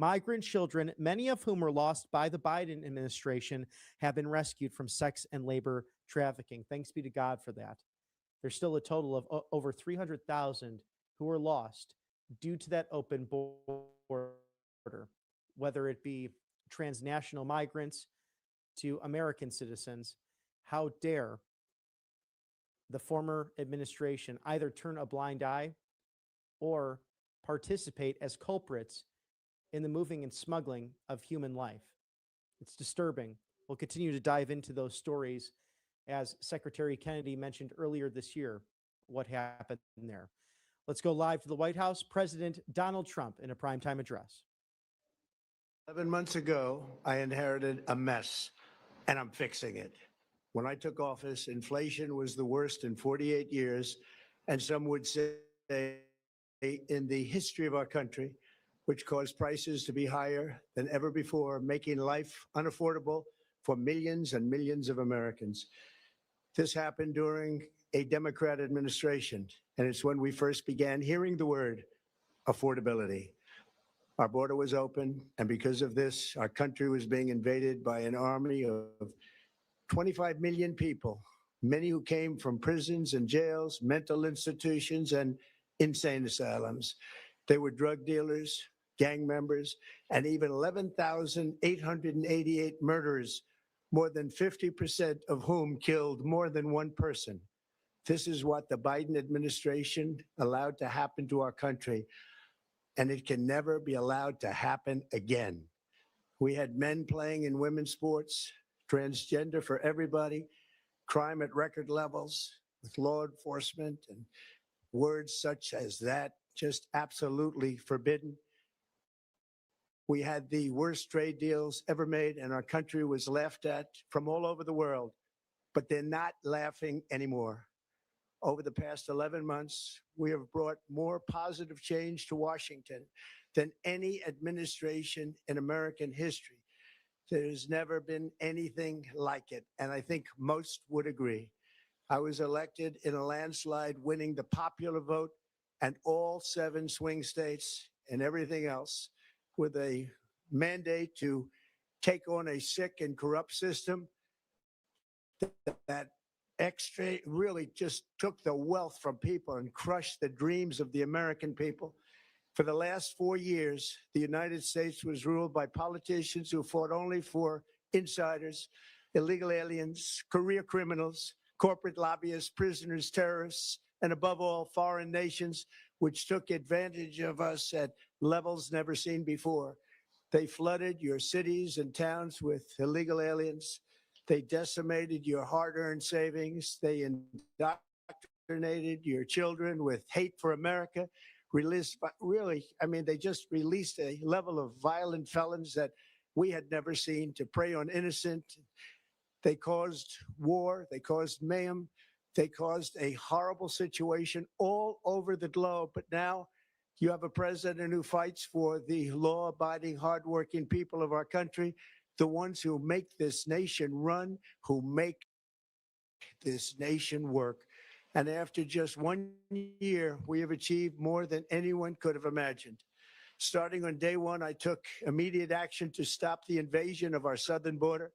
Migrant children, many of whom were lost by the Biden administration, have been rescued from sex and labor trafficking. Thanks be to God for that. There's still a total of over 300,000 who were lost due to that open border, whether it be transnational migrants to American citizens. How dare the former administration either turn a blind eye or participate as culprits in the moving and smuggling of human life? It's disturbing. We'll continue to dive into those stories as Secretary Kennedy mentioned earlier this year, what happened there. Let's go live to the White House. President Donald Trump in a primetime address. 11 months ago, I inherited a mess, and I'm fixing it. When I took office, inflation was the worst in 48 years, and some would say in the history of our country, which caused prices to be higher than ever before, making life unaffordable for millions and millions of Americans. This happened during a Democrat administration, and it's when we first began hearing the word affordability. Our border was open, and because of this, our country was being invaded by an army of 25 million people, many who came from prisons and jails, mental institutions, and insane asylums. They were drug dealers, gang members, and even 11,888 murderers, more than 50% of whom killed more than one person. This is what the Biden administration allowed to happen to our country, and it can never be allowed to happen again. We had men playing in women's sports, transgender for everybody, crime at record levels with law enforcement, and words such as that just absolutely forbidden. We had the worst trade deals ever made, and our country was laughed at from all over the world, but they're not laughing anymore. Over the past 11 months, we have brought more positive change to Washington than any administration in American history. There's never been anything like it, and I think most would agree. I was elected in a landslide, winning the popular vote and all 7 swing states and everything else, with a mandate to take on a sick and corrupt system that extra really just took the wealth from people and crushed the dreams of the American people. For the last 4 years, the United States was ruled by politicians who fought only for insiders, illegal aliens, career criminals, corporate lobbyists, prisoners, terrorists, and above all, foreign nations, which took advantage of us at levels never seen before. They flooded your cities and towns with illegal aliens. They decimated your hard-earned savings. They indoctrinated your children with hate for America. They just released a level of violent felons that we had never seen to prey on innocent. They caused war. They caused mayhem. They caused a horrible situation all over the globe. But now you have a president who fights for the law-abiding, hardworking people of our country, the ones who make this nation run, who make this nation work. And after just 1 year, we have achieved more than anyone could have imagined. Starting on day one, I took immediate action to stop the invasion of our southern border.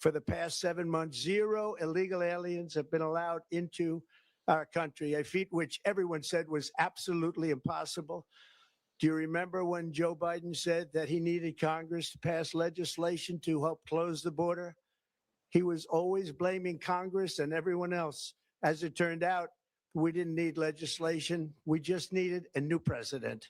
For the past 7 months, 0 illegal aliens have been allowed into our country, a feat which everyone said was absolutely impossible. Do you remember when Joe Biden said that he needed Congress to pass legislation to help close the border? He was always blaming Congress and everyone else. As it turned out, we didn't need legislation. We just needed a new president.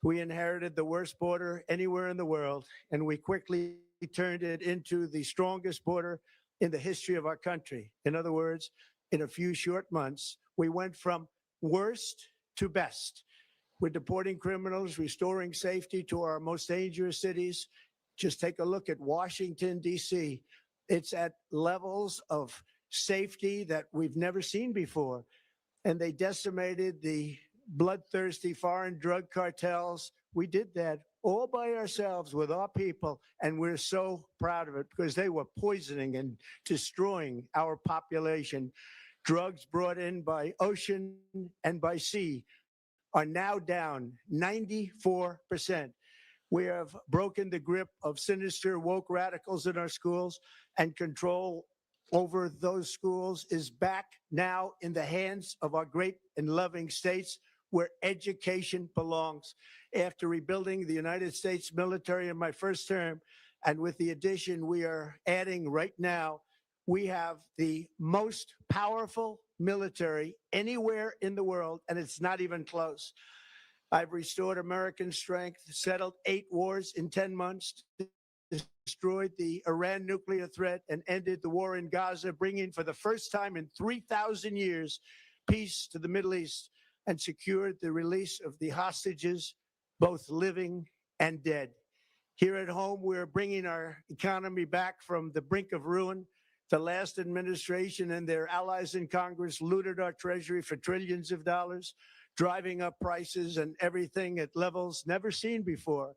We inherited the worst border anywhere in the world, and we quickly turned it into the strongest border in the history of our country. In other words, in a few short months, we went from worst to best. We're deporting criminals, restoring safety to our most dangerous cities. Just take a look at Washington, D.C. It's at levels of safety that we've never seen before. And they decimated the bloodthirsty foreign drug cartels. We did that all by ourselves with our people, and we're so proud of it because they were poisoning and destroying our population. Drugs brought in by ocean and by sea are now down 94%. We have broken the grip of sinister woke radicals in our schools, and control over those schools is back now in the hands of our great and loving states where education belongs. After rebuilding the United States military in my first term, and with the addition we are adding right now, we have the most powerful military anywhere in the world, and it's not even close. I've restored American strength, settled 8 wars in 10 months, destroyed the Iran nuclear threat, and ended the war in Gaza, bringing for the first time in 3,000 years peace to the Middle East, and secured the release of the hostages, both living and dead. Here at home, we're bringing our economy back from the brink of ruin. The last administration and their allies in Congress looted our treasury for trillions of dollars, driving up prices and everything at levels never seen before.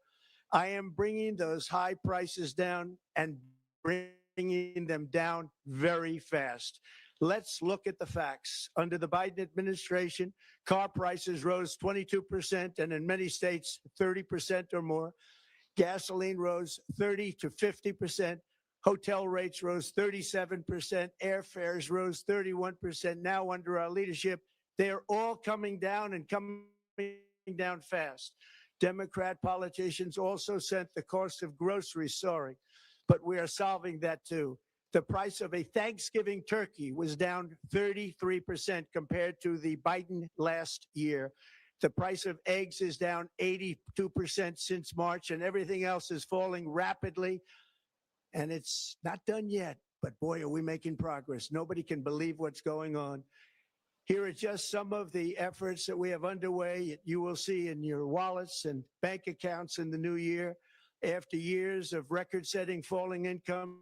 I am bringing those high prices down, and bringing them down very fast. Let's look at the facts. Under the Biden administration, car prices rose 22%, and in many states, 30% or more. Gasoline rose 30 to 50%. Hotel rates rose 37%. Airfares rose 31%. Now, under our leadership, they are all coming down, and coming down fast. Democrat politicians also sent the cost of groceries soaring, but we are solving that too. The price of a Thanksgiving turkey was down 33% compared to the Biden last year. The price of eggs is down 82% since March, and everything else is falling rapidly. And it's not done yet, but boy, are we making progress. Nobody can believe what's going on. Here are just some of the efforts that we have underway. You will see in your wallets and bank accounts in the new year. After years of record-setting falling incomes,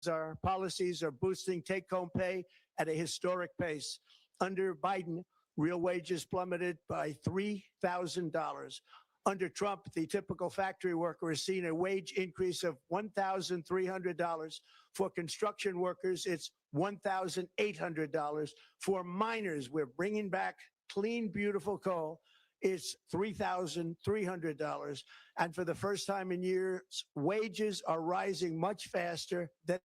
our policies are boosting take-home pay at a historic pace. Under Biden, real wages plummeted by $3,000. Under Trump, the typical factory worker has seen a wage increase of $1,300. For construction workers, it's $1,800. For miners, we're bringing back clean, beautiful coal. It's $3,300. And for the first time in years, wages are rising much faster than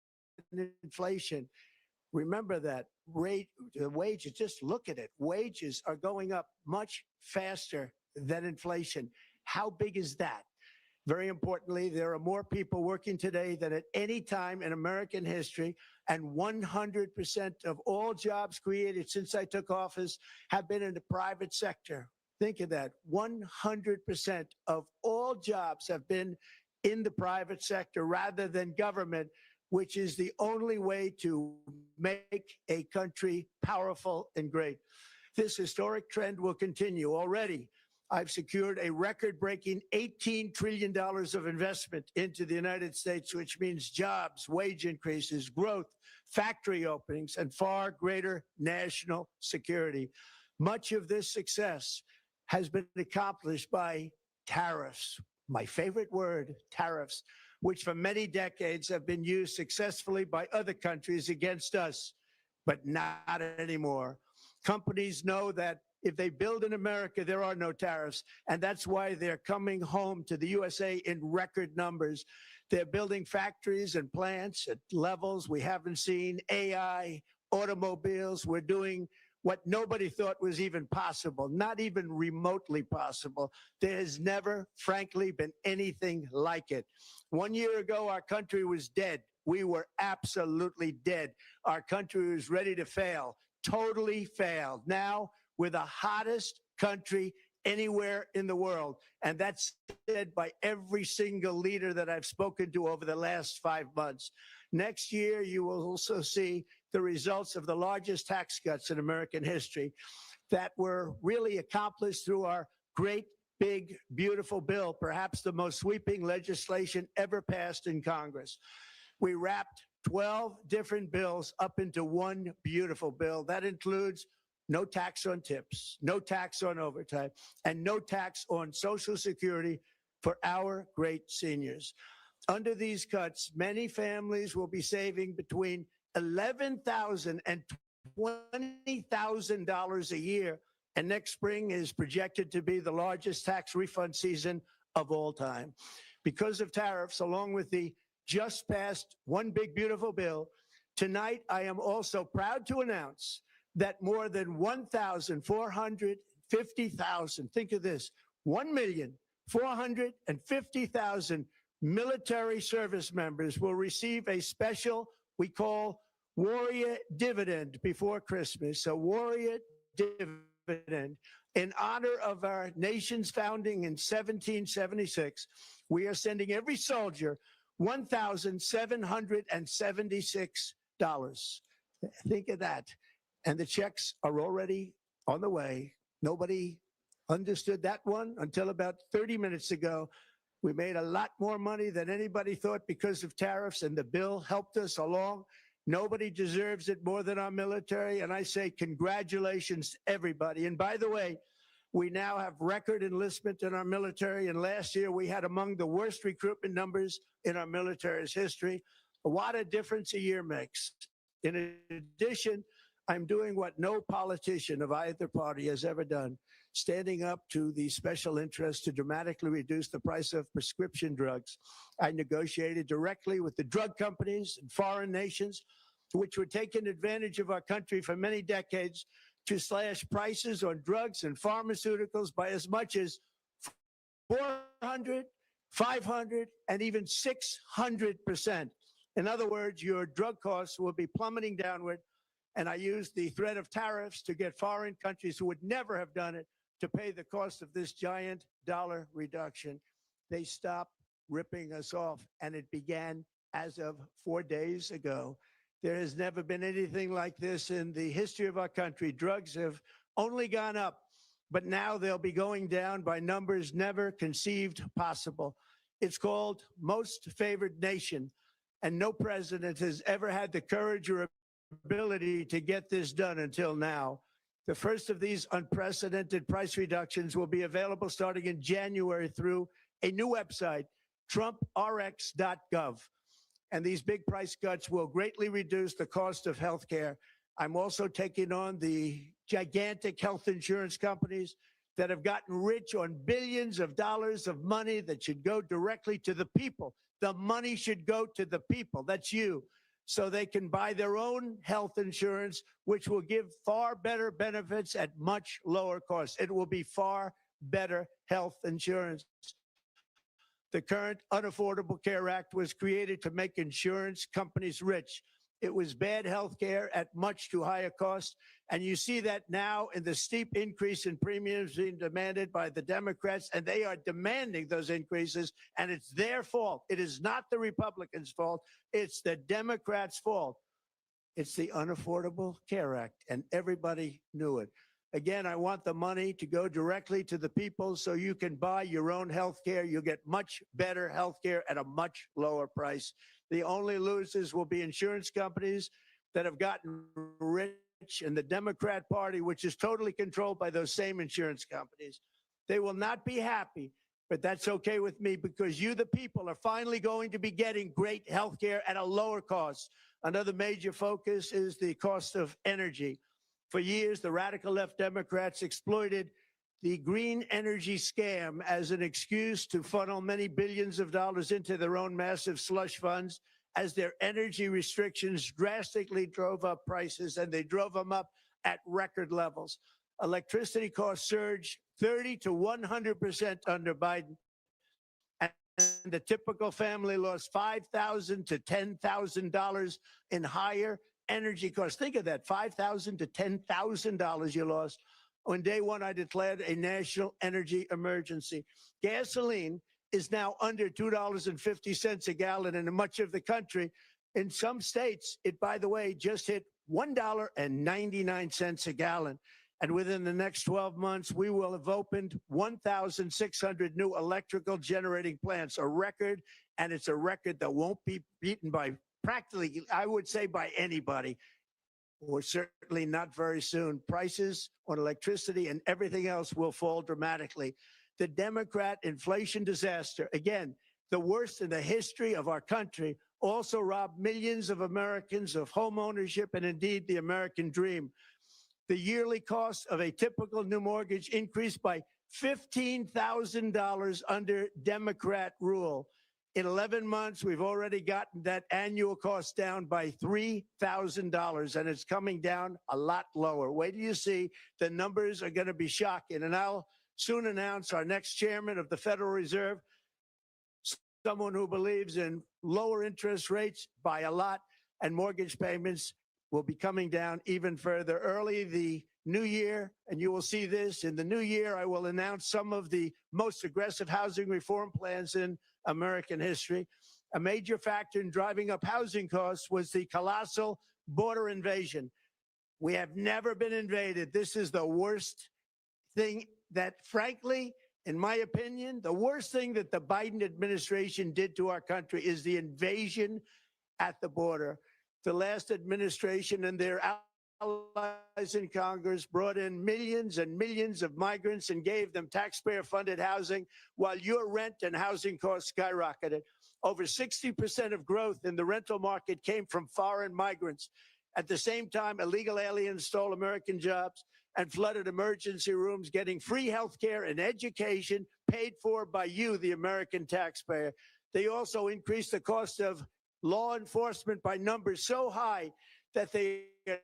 inflation. Remember that the wages, just look at it. Wages are going up much faster than inflation. How big is that? Very importantly, there are more people working today than at any time in American history, and 100% of all jobs created since I took office have been in the private sector. Think of that. 100% of all jobs have been in the private sector rather than government, which is the only way to make a country powerful and great. This historic trend will continue. Already, I've secured a record-breaking $18 trillion of investment into the United States, which means jobs, wage increases, growth, factory openings, and far greater national security. Much of this success has been accomplished by tariffs. My favorite word, tariffs, which for many decades have been used successfully by other countries against us, but not anymore. Companies know that if they build in America, there are no tariffs. And that's why they're coming home to the USA in record numbers. They're building factories and plants at levels we haven't seen. AI, automobiles. We're doing what nobody thought was even possible, not even remotely possible. There has never, frankly, been anything like it. 1 year ago, our country was dead. We were absolutely dead. Our country was ready to fail, totally failed. Now, we're the hottest country anywhere in the world. And that's said by every single leader that I've spoken to over the last 5 months. Next year, you will also see the results of the largest tax cuts in American history that were really accomplished through our great, big, beautiful bill, perhaps the most sweeping legislation ever passed in Congress. We wrapped 12 different bills up into one beautiful bill. That includes no tax on tips, no tax on overtime, and no tax on Social Security for our great seniors. Under these cuts, many families will be saving between $11,000 and $20,000 a year. And next spring is projected to be the largest tax refund season of all time. Because of tariffs, along with the just passed One Big Beautiful Bill, tonight I am also proud to announce that more than 1,450,000, think of this, 1,450,000 military service members will receive a special, we call Warrior Dividend before Christmas, a Warrior Dividend. In honor of our nation's founding in 1776, we are sending every soldier $1,776. Think of that. And the checks are already on the way. Nobody understood that one until about 30 minutes ago. We made a lot more money than anybody thought because of tariffs, and the bill helped us along. Nobody deserves it more than our military, and I say congratulations to everybody. And by the way, we now have record enlistment in our military, and last year we had among the worst recruitment numbers in our military's history. What a difference a year makes. In addition, I'm doing what no politician of either party has ever done, standing up to the special interests to dramatically reduce the price of prescription drugs. I negotiated directly with the drug companies and foreign nations, which were taking advantage of our country for many decades, to slash prices on drugs and pharmaceuticals by as much as 400, 500, and even 600%. In other words, your drug costs will be plummeting downward. And I used the threat of tariffs to get foreign countries who would never have done it to pay the cost of this giant dollar reduction. They stopped ripping us off, and it began as of 4 days ago. There has never been anything like this in the history of our country. Drugs have only gone up, but now they'll be going down by numbers never conceived possible. It's called most favored nation, and no president has ever had the courage or ability to get this done until now. The first of these unprecedented price reductions will be available starting in January through a new website, trumprx.gov. And these big price cuts will greatly reduce the cost of health care. I'm also taking on the gigantic health insurance companies that have gotten rich on billions of dollars of money that should go directly to the people. The money should go to the people. That's you. So they can buy their own health insurance, which will give far better benefits at much lower cost. It will be far better health insurance. The current Unaffordable Care Act was created to make insurance companies rich. It was bad health care at much too high a cost. And you see that now in the steep increase in premiums being demanded by the Democrats, and they are demanding those increases, and it's their fault. It is not the Republicans' fault. It's the Democrats' fault. It's the Unaffordable Care Act, and everybody knew it. Again, I want the money to go directly to the people so you can buy your own health care. You'll get much better health care at a much lower price. The only losers will be insurance companies that have gotten rich, and the Democrat Party, which is totally controlled by those same insurance companies. They will not be happy, but that's okay with me because you, the people, are finally going to be getting great health care at a lower cost. Another major focus is the cost of energy. For years, the radical left Democrats exploited the green energy scam as an excuse to funnel many billions of dollars into their own massive slush funds as their energy restrictions drastically drove up prices, and they drove them up at record levels. Electricity costs surged 30 to 100% under Biden. And the typical family lost $5,000 to $10,000 in higher energy costs. Think of that, $5,000 to $10,000 you lost. On day one, I declared a national energy emergency. Gasoline is now under $2.50 a gallon in much of the country. In some states, it, by the way, just hit $1.99 a gallon. And within the next 12 months, we will have opened 1,600 new electrical generating plants, a record, and it's a record that won't be beaten by practically, I would say, by anybody, or certainly not very soon. Prices on electricity and everything else will fall dramatically. The Democrat inflation disaster, again, the worst in the history of our country, also robbed millions of Americans of home ownership and indeed the American dream. The yearly cost of a typical new mortgage increased by $15,000 under Democrat rule. In 11 months, we've already gotten that annual cost down by $3,000, and it's coming down a lot lower. Wait till you see, the numbers are going to be shocking. And I'll soon announce our next chairman of the Federal Reserve, someone who believes in lower interest rates by a lot, and mortgage payments will be coming down even further. Early the new year, and you will see this, in the new year, I will announce some of the most aggressive housing reform plans in American history. A major factor in driving up housing costs was the colossal border invasion. We have never been invaded. This is the worst thing that, frankly, in my opinion, the worst thing that the Biden administration did to our country is the invasion at the border. The last administration and their allies in Congress brought in millions and millions of migrants and gave them taxpayer-funded housing while your rent and housing costs skyrocketed. Over 60% of growth in the rental market came from foreign migrants. At the same time, illegal aliens stole American jobs and flooded emergency rooms, getting free health care and education paid for by you, the American taxpayer. They also increased the cost of law enforcement by numbers so high that they are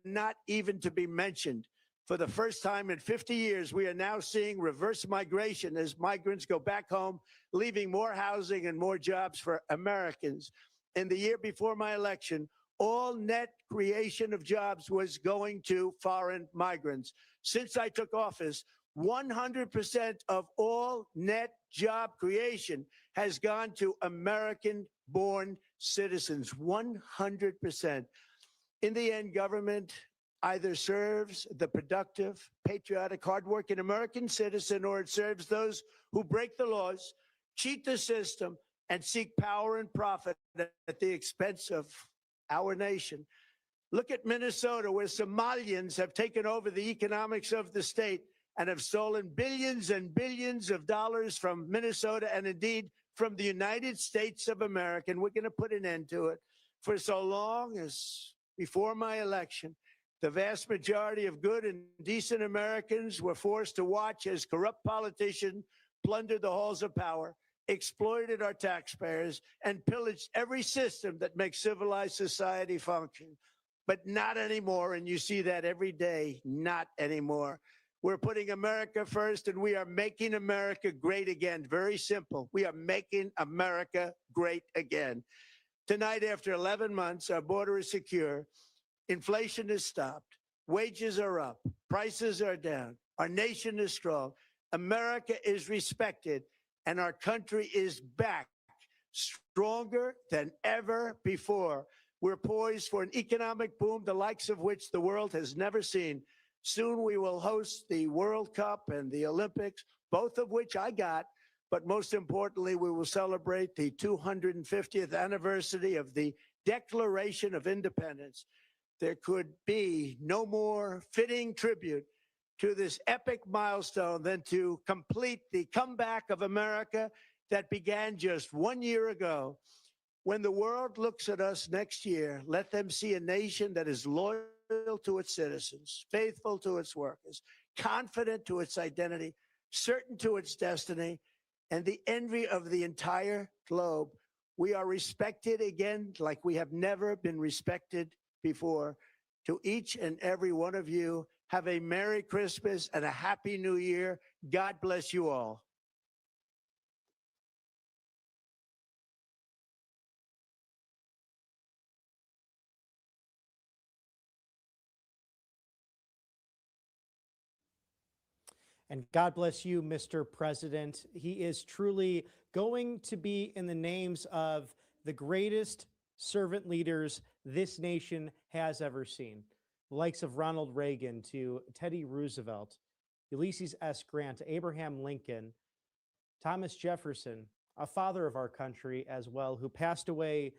not even to be mentioned. For the first time in 50 years, we are now seeing reverse migration as migrants go back home, leaving more housing and more jobs for Americans. In the year before my election, all net creation of jobs was going to foreign migrants. Since I took office, 100% of all net job creation has gone to American-born citizens, 100%. In the end, government either serves the productive, patriotic, hardworking American citizen, or it serves those who break the laws, cheat the system, and seek power and profit at the expense of our nation. Look at Minnesota, where Somalians have taken over the economics of the state and have stolen billions and billions of dollars from Minnesota and indeed from the United States of America. And we're going to put an end to it. For so long as before my election, the vast majority of good and decent Americans were forced to watch as corrupt politicians plundered the halls of power, exploited our taxpayers, and pillaged every system that makes civilized society function. But not anymore, and you see that every day, not anymore. We're putting America first, and we are making America great again. Very simple. We are making America great again. Tonight, after 11 months, our border is secure. Inflation is stopped. Wages are up. Prices are down. Our nation is strong. America is respected, and our country is back, stronger than ever before. We're poised for an economic boom, the likes of which the world has never seen. Soon we will host the World Cup and the Olympics, both of which I got. But most importantly, we will celebrate the 250th anniversary of the Declaration of Independence. There could be no more fitting tribute to this epic milestone than to complete the comeback of America that began just 1 year ago. When the world looks at us next year, let them see a nation that is loyal to its citizens, faithful to its workers, confident to its identity, certain to its destiny, and the envy of the entire globe. We are respected again like we have never been respected before. To each and every one of you, have a Merry Christmas and a Happy New Year. God bless you all. And God bless you, Mr. President. He is truly going to be in the names of the greatest servant leaders this nation has ever seen. The likes of Ronald Reagan to Teddy Roosevelt, Ulysses S. Grant, Abraham Lincoln, Thomas Jefferson, a father of our country as well, who passed away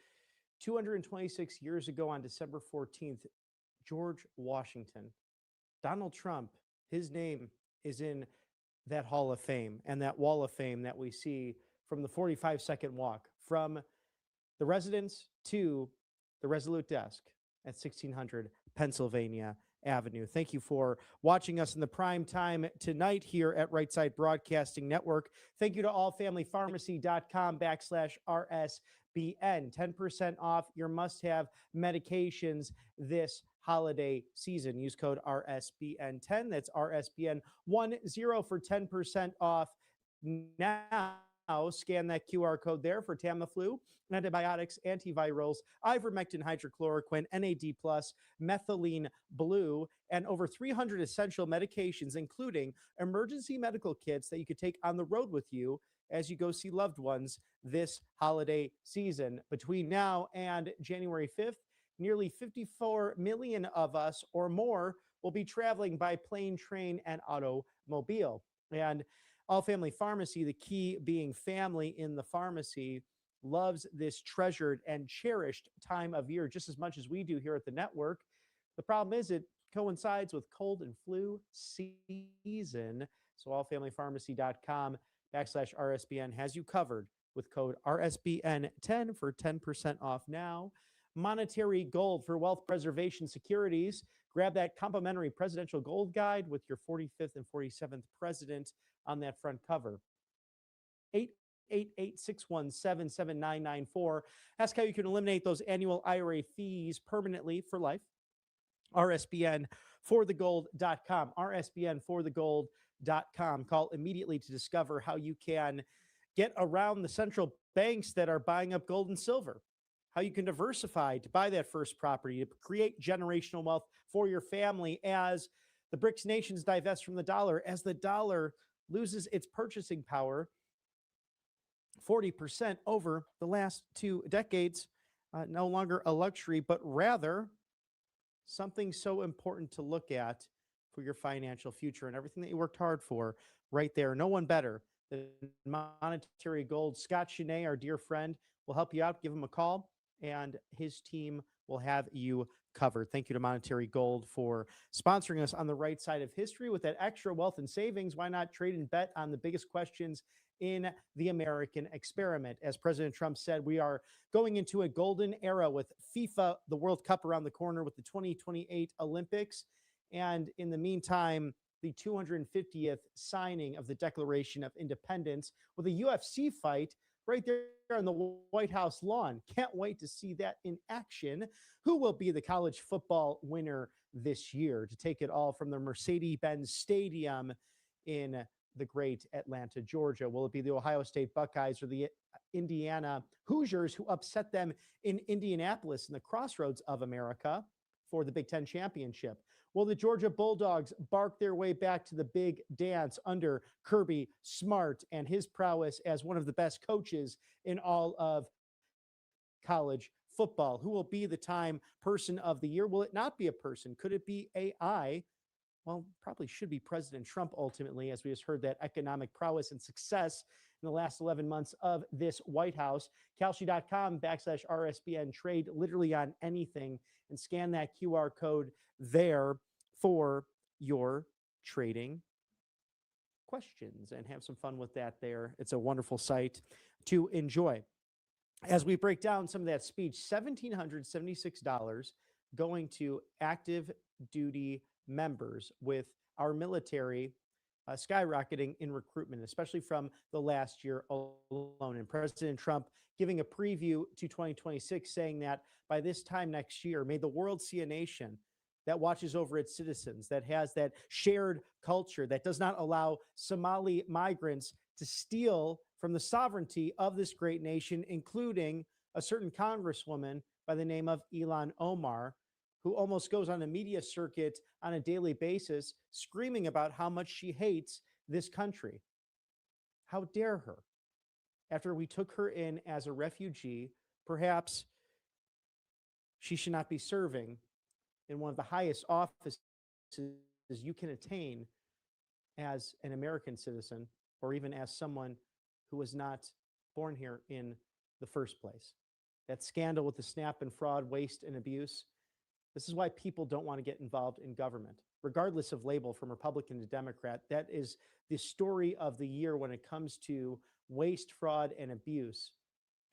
226 years ago on December 14th, George Washington. Donald Trump, his name is in that Hall of Fame and that Wall of Fame that we see from the 45-second walk from the residence to the Resolute Desk at 1600 Pennsylvania Avenue. Thank you for watching us in the prime time tonight here at Right Side Broadcasting Network. Thank you to allfamilypharmacy.com /RSBN. 10% off your must have medications this holiday season. Use code RSBN10. That's RSBN10 for 10% off now. Scan that QR code there for Tamiflu, antibiotics, antivirals, ivermectin, hydrochloroquine, NAD+, methylene blue, and over 300 essential medications, including emergency medical kits that you could take on the road with you as you go see loved ones this holiday season. Between now and January 5th, nearly 54 million of us or more will be traveling by plane, train, and automobile. And All Family Pharmacy, the key being family in the pharmacy, loves this treasured and cherished time of year just as much as we do here at the network. The problem is it coincides with cold and flu season. So allfamilypharmacy.com /RSBN has you covered with code RSBN10 for 10% off now. Monetary Gold for wealth preservation securities. Grab that complimentary presidential gold guide with your 45th and 47th president on that front cover. 888-617-7994. Ask how you can eliminate those annual IRA fees permanently for life. RSBNforthegold.com. RSBNforthegold.com. Call immediately to discover how you can get around the central banks that are buying up gold and silver. How you can diversify to buy that first property, to create generational wealth for your family as the BRICS nations divest from the dollar, as the dollar loses its purchasing power 40% over the last 2 decades. No longer a luxury, but rather something so important to look at for your financial future and everything that you worked hard for right there. No one better than Monetary Gold. Scott Chenet, our dear friend, will help you out. Give him a call, and his team will have you covered. Thank you to Monetary Gold for sponsoring us on the right side of history with that extra wealth and savings. Why not trade and bet on the biggest questions in the American experiment? As President Trump said, we are going into a golden era with FIFA, the World Cup around the corner, with the 2028 Olympics. And in the meantime, the 250th signing of the Declaration of Independence with a UFC fight right there on the White House lawn. Can't wait to see that in action. Who will be the college football winner this year to take it all from the Mercedes-Benz Stadium in the great Atlanta, Georgia? Will it be the Ohio State Buckeyes or the Indiana Hoosiers, who upset them in Indianapolis in the crossroads of America for the Big Ten championship? Will the Georgia Bulldogs bark their way back to the big dance under Kirby Smart and his prowess as one of the best coaches in all of college football? Who will be the Time Person of the Year? Will it not be a person? Could it be AI? Well, probably should be President Trump ultimately, as we just heard that economic prowess and success in the last 11 months of this White House. Kalshi.com /RSBN. Trade literally on anything and scan that QR code there for your trading questions and have some fun with that there. It's a wonderful site to enjoy. As we break down some of that speech, $1,776 going to active duty members, with our military skyrocketing in recruitment, especially from the last year alone. And President Trump giving a preview to 2026, saying that by this time next year, may the world see a nation that watches over its citizens, that has that shared culture, that does not allow Somali migrants to steal from the sovereignty of this great nation, including a certain congresswoman by the name of Ilhan Omar, who almost goes on a media circuit on a daily basis, screaming about how much she hates this country. How dare her? After we took her in as a refugee, perhaps she should not be serving in one of the highest offices you can attain as an American citizen, or even as someone who was not born here in the first place. That scandal with the SNAP and fraud, waste, and abuse. This is why people don't want to get involved in government, regardless of label, from Republican to Democrat. That is the story of the year when it comes to waste, fraud, and abuse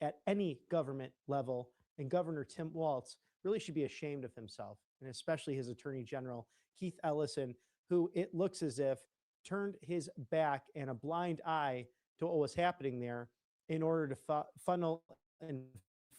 at any government level. And Governor Tim Walz really should be ashamed of himself, and especially his Attorney General, Keith Ellison, who it looks as if turned his back and a blind eye to what was happening there in order to funnel and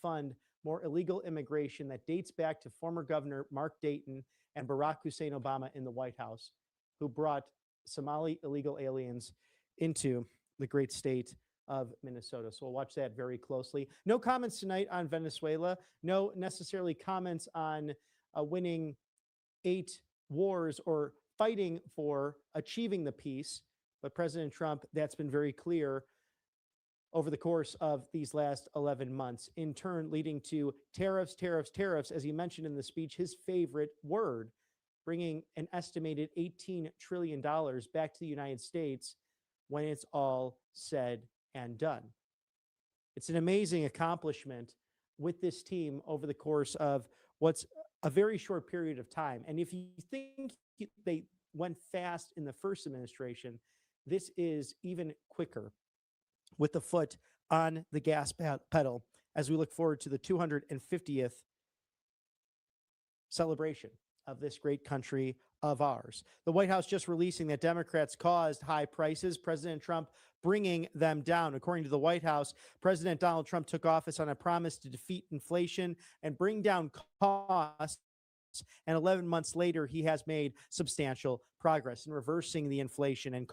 fund more illegal immigration that dates back to former Governor Mark Dayton and Barack Hussein Obama in the White House, who brought Somali illegal aliens into the great state of Minnesota. So we'll watch that very closely. No comments tonight on Venezuela. No necessarily comments on winning 8 wars or fighting for achieving the peace. But President Trump, that's been very clear over the course of these last 11 months, in turn leading to tariffs, tariffs, tariffs, as he mentioned in the speech, his favorite word, bringing an estimated $18 trillion back to the United States when it's all said and done. It's an amazing accomplishment with this team over the course of what's a very short period of time. And if you think they went fast in the first administration, this is even quicker, with the foot on the gas pedal as we look forward to the 250th celebration of this great country of ours. The White House just releasing that Democrats caused high prices, President Trump bringing them down. According to the White House, President Donald Trump took office on a promise to defeat inflation and bring down costs. And 11 months later, he has made substantial progress in reversing the inflation and